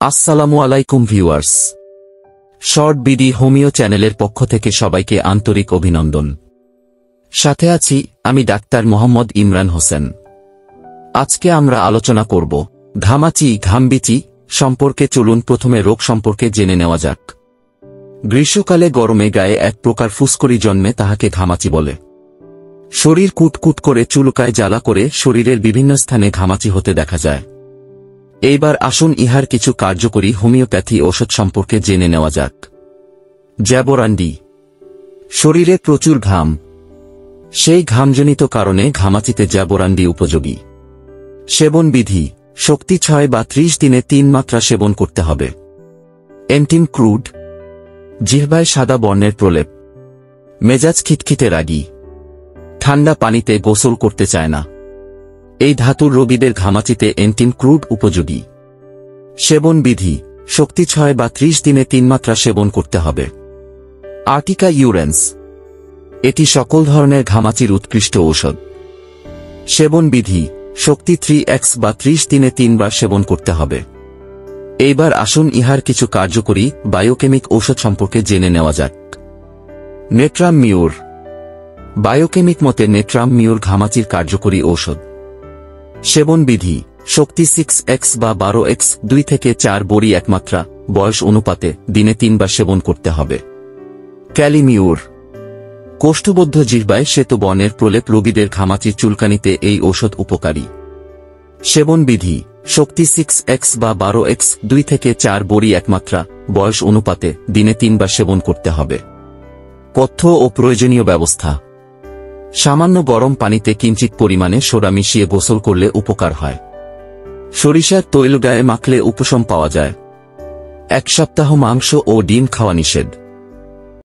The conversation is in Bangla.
আসসালামু আলাইকুম ভিউয়ার্স, শর্ট বিডি হোমিও চ্যানেলের পক্ষ থেকে সবাইকে আন্তরিক অভিনন্দন। সাথে আছি আমি ডাক্তার মোহাম্মদ ইমরান হোসেন। আজকে আমরা আলোচনা করব ঘামাচি ঘামবিচি সম্পর্কে। চলুন প্রথমে রোগ সম্পর্কে জেনে নেওয়া যাক। গ্রীষ্মকালে গরমে গায়ে এক প্রকার ফুসকড়ি জন্মে, তাহাকে ঘামাচি বলে। শরীর কুটকুট করে চুলকায়, জ্বালা করে শরীরের বিভিন্ন স্থানে ঘামাচি হতে দেখা যায়। এইবার আসুন ইহার কিছু কার্যকরী হোমিওপ্যাথি ঔষধ সম্পর্কে জেনে নেওয়া যাক। জ্যাবোরান্ডি। শরীরে প্রচুর ঘাম, সেই ঘামজনিত কারণে ঘামাচিতে জ্যাবোরান্ডি উপযোগী। সেবন বিধি: শক্তি 6 বা 30 দিনে 3 মাত্রা সেবন করতে হবে। Antim crude. জিহ্বায় সাদা বর্ণের প্রলেপ, মেজাজ খিটখিটে রাগী, ঠান্ডা পানিতে গোসল করতে চায় না। এই ধাতুর রোগীদের ঘামাচিতে এন্টিম ক্রুড উপযোগী। সেবন বিধি: শক্তি 6 বা 30 দিনে 3 মাত্রা সেবন করতে হবে। আর্টিকা ইউরেন্স। এটি সকল ধরনের ঘামাচির উৎকৃষ্ট ঔষধ। সেবন বিধি: শক্তি 3x বা 30 দিনে 3 বার সেবন করতে হবে। এইবার আসুন ইহার কিছু কার্যকরী বায়োকেমিক ঔষধ সম্পর্কে জেনে নেওয়া যাক। Natrum Muir. বায়োকেমিক মতে নেট্রাম মিউর ঘামাচির কার্যকরী ঔষধ। সেবন বিধি: শক্তি 6x বা 12x 2 থেকে 4 বড়ি 1 মাত্রা, বয়স অনুপাতে দিনে 3 বার সেবন করতে হবে। ক্যালিমিউর। কোষ্ঠবদ্ধ জিহ্বায় শ্বেত বর্ণের প্রলেপ রোগীদের ঘামাচির চুলকানিতে এই ঔষধ উপকারী। সেবন বিধি: শক্তি 6x বা 12x 2 থেকে 4 বড়ি 1 মাত্রা, বয়স অনুপাতে দিনে 3 বার সেবন করতে হবে। পথ্য ও প্রয়োজনীয় ব্যবস্থা: সামান্য গরম পানিতে কিঞ্চিত পরিমাণে সোডা মিশিয়ে গোসল করলে উপকার হয়। সরিষার তৈল গায়ে মাখলে উপশম পাওয়া যায়। 1 সপ্তাহ মাংস ও ডিম খাওয়া নিষেধ।